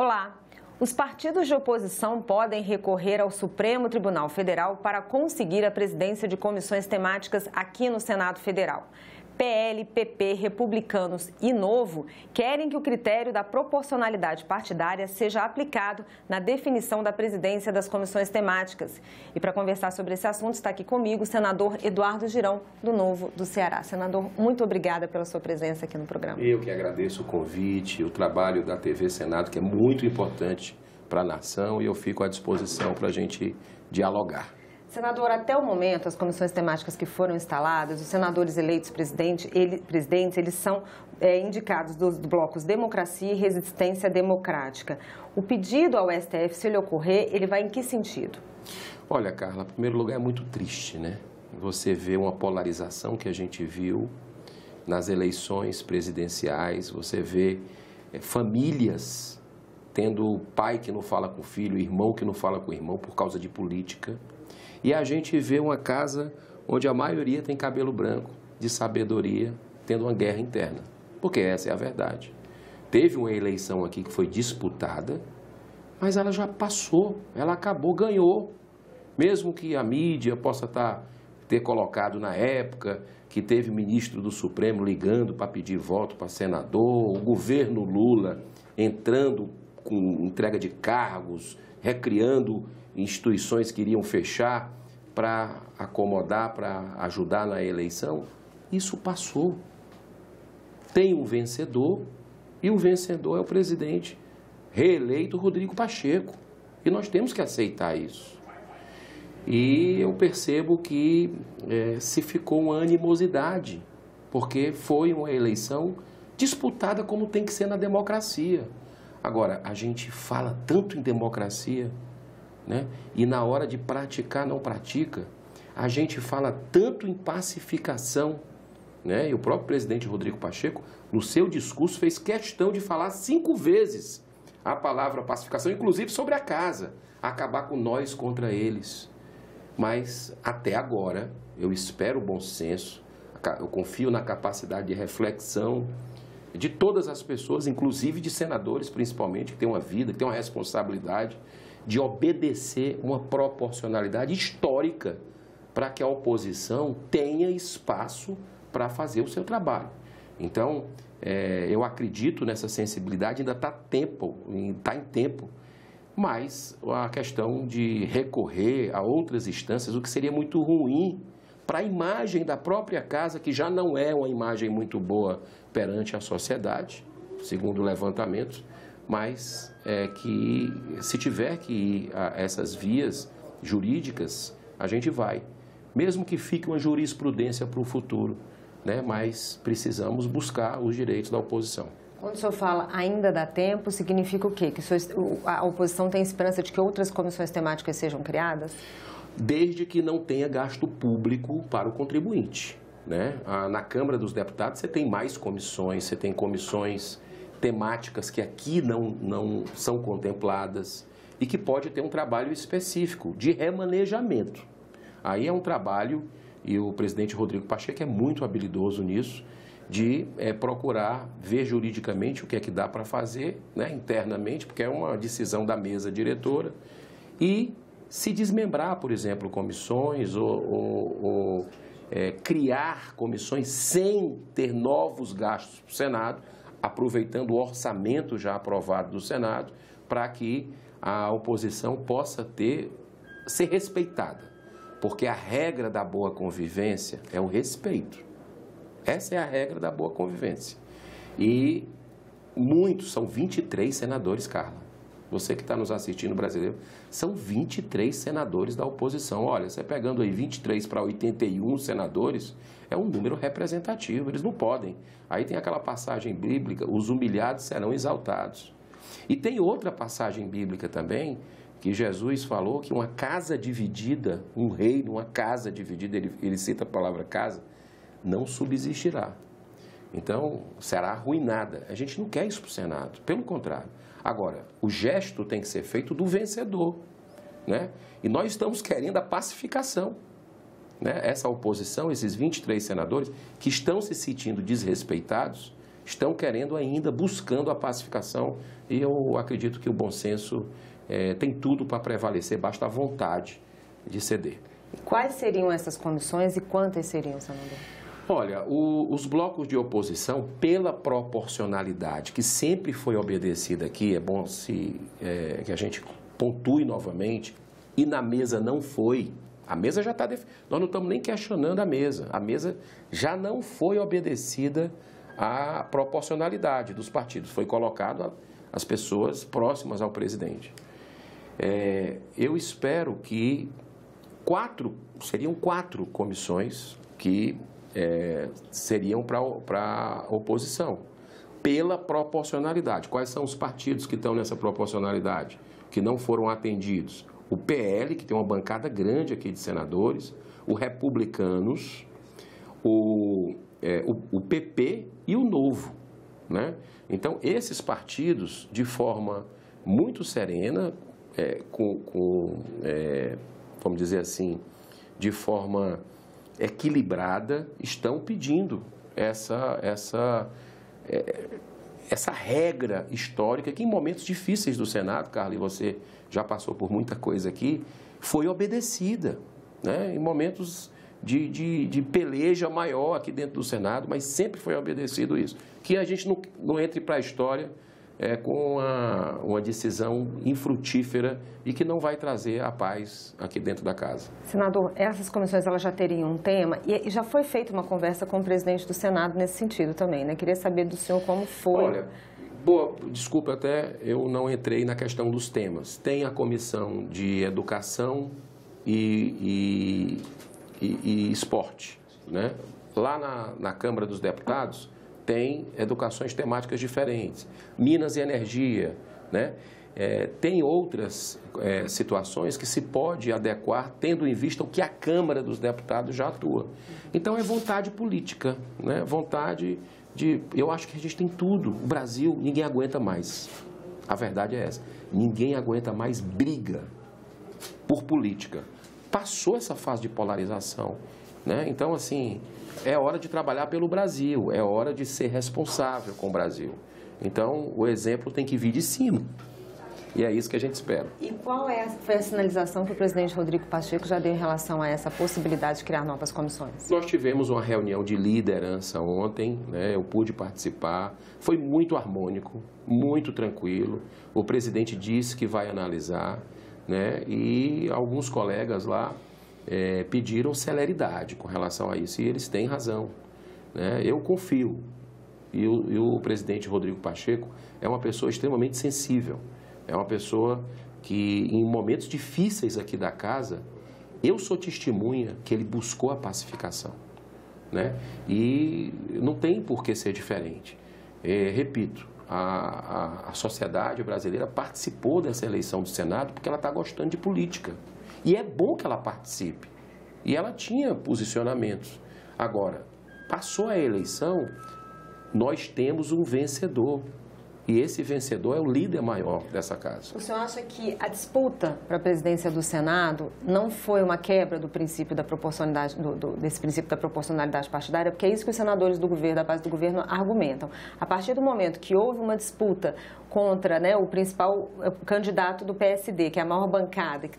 Olá! Os partidos de oposição podem recorrer ao Supremo Tribunal Federal para conseguir a presidência de comissões temáticas aqui no Senado Federal. PL, PP, Republicanos e Novo querem que o critério da proporcionalidade partidária seja aplicado na definição da presidência das comissões temáticas. E para conversar sobre esse assunto está aqui comigo o senador Eduardo Girão, do Novo do Ceará. Senador, muito obrigada pela sua presença aqui no programa. Eu que agradeço o convite, o trabalho da TV Senado, que é muito importante para a nação, e eu fico à disposição para a gente dialogar. Senador, até o momento, as comissões temáticas que foram instaladas, os senadores eleitos presidentes, eles são indicados dos blocos Democracia e Resistência Democrática. O pedido ao STF, se ele ocorrer, ele vai em que sentido? Olha, Carla, em primeiro lugar é muito triste, né? Você vê uma polarização que a gente viu nas eleições presidenciais, você vê famílias tendo pai que não fala com o filho, irmão que não fala com o irmão por causa de política. E a gente vê uma casa onde a maioria tem cabelo branco, de sabedoria, tendo uma guerra interna. Porque essa é a verdade. Teve uma eleição aqui que foi disputada, mas ela já passou, ela acabou, ganhou. Mesmo que a mídia possa ter colocado na época que teve ministro do Supremo ligando para pedir voto para senador, o governo Lula entrando com entrega de cargos, recriando instituições que iriam fechar para acomodar, para ajudar na eleição, isso passou. Tem um vencedor e o vencedor é o presidente reeleito Rodrigo Pacheco. E nós temos que aceitar isso. E eu percebo que se ficou uma animosidade, porque foi uma eleição disputada como tem que ser na democracia. Agora, a gente fala tanto em democracia, né? E na hora de praticar, não pratica. A gente fala tanto em pacificação, né? E o próprio presidente Rodrigo Pacheco, no seu discurso, fez questão de falar 5 vezes a palavra pacificação, inclusive sobre a casa, acabar com nós contra eles. Mas, até agora, eu espero o bom senso, eu confio na capacidade de reflexão de todas as pessoas, inclusive de senadores, principalmente, que têm uma vida, que têm uma responsabilidade, de obedecer uma proporcionalidade histórica para que a oposição tenha espaço para fazer o seu trabalho. Então, eu acredito nessa sensibilidade, ainda está em tempo, mas a questão de recorrer a outras instâncias, o que seria muito ruim para a imagem da própria casa, que já não é uma imagem muito boa perante a sociedade, segundo o levantamento, mas que se tiver que ir a essas vias jurídicas, a gente vai. Mesmo que fique uma jurisprudência para o futuro, né? Mas precisamos buscar os direitos da oposição. Quando o senhor fala ainda dá tempo, significa o quê? Que a oposição tem esperança de que outras comissões temáticas sejam criadas? Desde que não tenha gasto público para o contribuinte, né? Na Câmara dos Deputados você tem mais comissões, você tem comissões temáticas que aqui não são contempladas e que pode ter um trabalho específico de remanejamento. Aí é um trabalho, e o presidente Rodrigo Pacheco é muito habilidoso nisso, de procurar ver juridicamente o que é que dá para fazer, né, internamente, porque é uma decisão da mesa diretora, e se desmembrar, por exemplo, comissões ou criar comissões sem ter novos gastos para o Senado, aproveitando o orçamento já aprovado do Senado, para que a oposição possa ser respeitada. Porque a regra da boa convivência é o respeito. Essa é a regra da boa convivência. E são 23 senadores, Carla. Você que está nos assistindo, brasileiro, são 23 senadores da oposição. Olha, você pegando aí 23 para 81 senadores, é um número representativo, eles não podem. Aí tem aquela passagem bíblica, os humilhados serão exaltados. E tem outra passagem bíblica também, que Jesus falou que uma casa dividida, um reino, uma casa dividida, ele cita a palavra casa, não subsistirá. Então, será arruinada. A gente não quer isso para o Senado, pelo contrário. Agora, o gesto tem que ser feito do vencedor, né? E nós estamos querendo a pacificação, né? Essa oposição, esses 23 senadores que estão se sentindo desrespeitados, estão querendo ainda, buscando a pacificação, e eu acredito que o bom senso tem tudo para prevalecer, basta a vontade de ceder. Quais seriam essas comissões e quantas seriam, senador? Olha, os blocos de oposição, pela proporcionalidade que sempre foi obedecida aqui, é bom que a gente pontue novamente, e na mesa não foi. A mesa já está... Nós não estamos nem questionando a mesa já não foi obedecida à proporcionalidade dos partidos, foi colocado as pessoas próximas ao presidente. Eu espero que seriam quatro comissões que seriam para a oposição, pela proporcionalidade. Quais são os partidos que estão nessa proporcionalidade, que não foram atendidos? O PL, que tem uma bancada grande aqui de senadores, o Republicanos, o PP e o Novo, né? Então, esses partidos, de forma muito serena, vamos dizer assim, de forma equilibrada, estão pedindo essa regra histórica que, em momentos difíceis do Senado, Carla, e você já passou por muita coisa aqui, foi obedecida, né? Em momentos de peleja maior aqui dentro do Senado, mas sempre foi obedecido isso. Que a gente não entre para a história com uma decisão infrutífera e que não vai trazer a paz aqui dentro da casa. Senador, essas comissões elas já teriam um tema e já foi feita uma conversa com o presidente do Senado nesse sentido também, né? Queria saber do senhor como foi. Olha, desculpa, até eu não entrei na questão dos temas. Tem a comissão de educação e esporte, né? Lá na Câmara dos Deputados tem educações temáticas diferentes, Minas e Energia, né? Tem outras situações que se pode adequar tendo em vista o que a Câmara dos Deputados já atua. Então é vontade política, né? Vontade de... Eu acho que a gente tem tudo. O Brasil, ninguém aguenta mais. A verdade é essa. Ninguém aguenta mais briga por política. Passou essa fase de polarização, né? Então, assim, é hora de trabalhar pelo Brasil, é hora de ser responsável com o Brasil. Então, o exemplo tem que vir de cima. E é isso que a gente espera. E qual foi a sinalização que o presidente Rodrigo Pacheco já deu em relação a essa possibilidade de criar novas comissões? Nós tivemos uma reunião de liderança ontem, né? Eu pude participar, foi muito harmônico, muito tranquilo. O presidente disse que vai analisar, né? E alguns colegas lá pediram celeridade com relação a isso, e eles têm razão, né? Eu confio, e o presidente Rodrigo Pacheco é uma pessoa extremamente sensível, é uma pessoa que, em momentos difíceis aqui da casa, eu sou testemunha que ele buscou a pacificação, né? E não tem por que ser diferente. Repito, a sociedade brasileira participou dessa eleição do Senado porque ela está gostando de política. E é bom que ela participe. E ela tinha posicionamentos. Agora, passou a eleição, nós temos um vencedor. E esse vencedor é o líder maior dessa casa. O senhor acha que a disputa para a presidência do Senado não foi uma quebra do princípio da proporcionalidade, desse princípio da proporcionalidade partidária? Porque é isso que os senadores do governo, da base do governo, argumentam. A partir do momento que houve uma disputa contra, né, o principal candidato do PSD, que é a maior bancada, que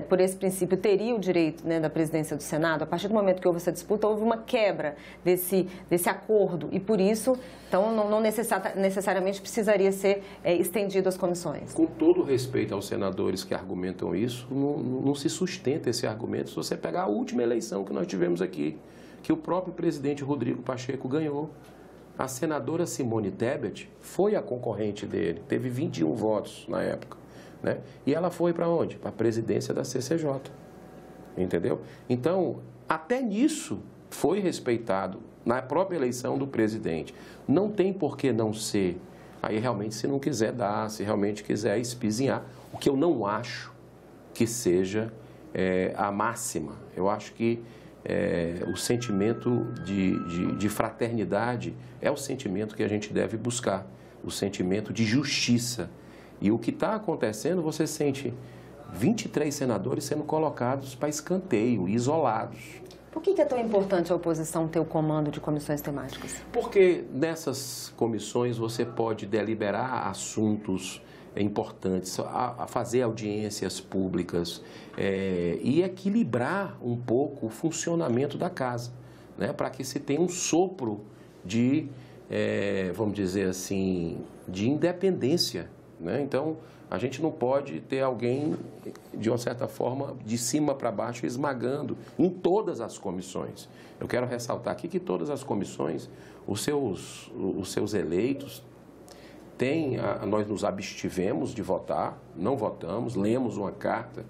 por esse princípio teria o direito, né, da presidência do Senado, a partir do momento que houve essa disputa, houve uma quebra desse acordo e, por isso, então, não necessariamente precisaria ser estendido às comissões. Com todo respeito aos senadores que argumentam isso, não se sustenta esse argumento se você pegar a última eleição que nós tivemos aqui, que o próprio presidente Rodrigo Pacheco ganhou. A senadora Simone Tebet foi a concorrente dele, teve 21 votos na época, né? E ela foi para onde? Para a presidência da CCJ, entendeu? Então, até nisso foi respeitado na própria eleição do presidente. Não tem por que não ser. Aí, realmente, se não quiser dar, se realmente quiser espizinhar, o que eu não acho que seja a máxima. Eu acho que o sentimento de fraternidade é o sentimento que a gente deve buscar, o sentimento de justiça. E o que está acontecendo, você sente 23 senadores sendo colocados para escanteio, isolados. Por que é tão importante a oposição ter o comando de comissões temáticas? Porque nessas comissões você pode deliberar assuntos importantes, a fazer audiências públicas e equilibrar um pouco o funcionamento da casa, né, para que se tenha um sopro de, vamos dizer assim, de independência, né? Então, a gente não pode ter alguém, de uma certa forma, de cima para baixo, esmagando em todas as comissões. Eu quero ressaltar aqui que todas as comissões, os seus eleitos, nós nos abstivemos de votar, não votamos, lemos uma carta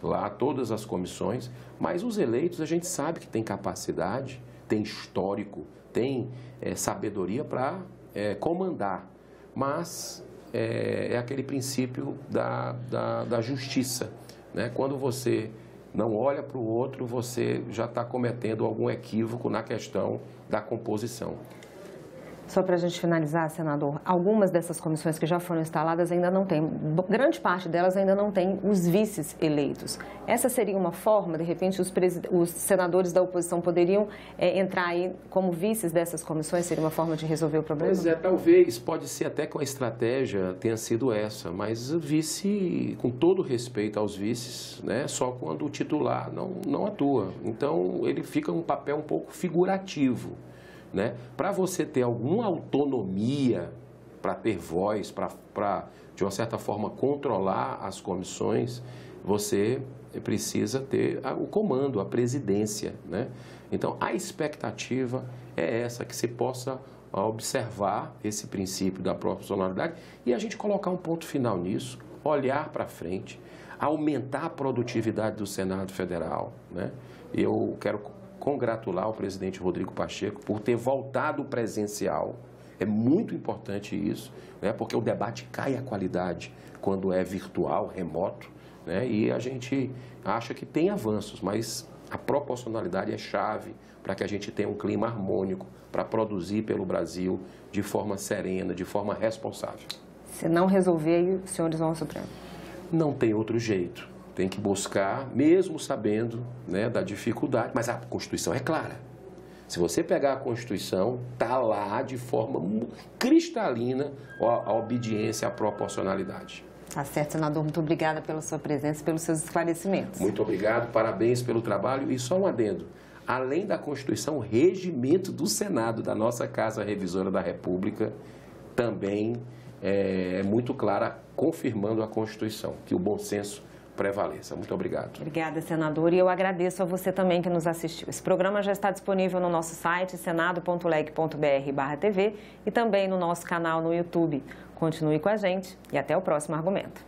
lá, todas as comissões, mas os eleitos a gente sabe que tem capacidade, tem histórico, tem sabedoria para comandar, mas é aquele princípio da justiça, né? Quando você não olha para o outro, você já está cometendo algum equívoco na questão da composição. Só para a gente finalizar, senador, algumas dessas comissões que já foram instaladas ainda não têm, grande parte delas ainda não tem os vices eleitos. Essa seria uma forma, de repente, os senadores da oposição poderiam entrar aí como vices dessas comissões? Seria uma forma de resolver o problema? Pois talvez, pode ser até que a estratégia tenha sido essa, mas vice, com todo respeito aos vices, né, só quando o titular não atua. Então, ele fica um papel um pouco figurativo, né? Para você ter alguma autonomia, para ter voz, para, de uma certa forma, controlar as comissões, você precisa ter o comando, a presidência, né? Então, a expectativa é essa, que se possa observar esse princípio da proporcionalidade e a gente colocar um ponto final nisso, olhar para frente, aumentar a produtividade do Senado Federal, né? Eu quero congratular o presidente Rodrigo Pacheco por ter voltado presencial. É muito importante isso, né? Porque o debate cai a qualidade quando é virtual, remoto, né? E a gente acha que tem avanços, mas a proporcionalidade é chave para que a gente tenha um clima harmônico para produzir pelo Brasil de forma serena, de forma responsável. Se não resolver, os senhores vão ao Supremo? Não tem outro jeito. Tem que buscar, mesmo sabendo, né, da dificuldade. Mas a Constituição é clara. Se você pegar a Constituição, está lá de forma cristalina a obediência à proporcionalidade. Tá certo, senador. Muito obrigada pela sua presença e pelos seus esclarecimentos. Muito obrigado, parabéns pelo trabalho. E só um adendo. Além da Constituição, o regimento do Senado, da nossa Casa Revisora da República, também é muito clara, confirmando a Constituição, que o bom senso prevaleça. Muito obrigado. Obrigada, senador. E eu agradeço a você também que nos assistiu. Esse programa já está disponível no nosso site, senado.leg.br/TV e também no nosso canal no YouTube. Continue com a gente e até o próximo argumento.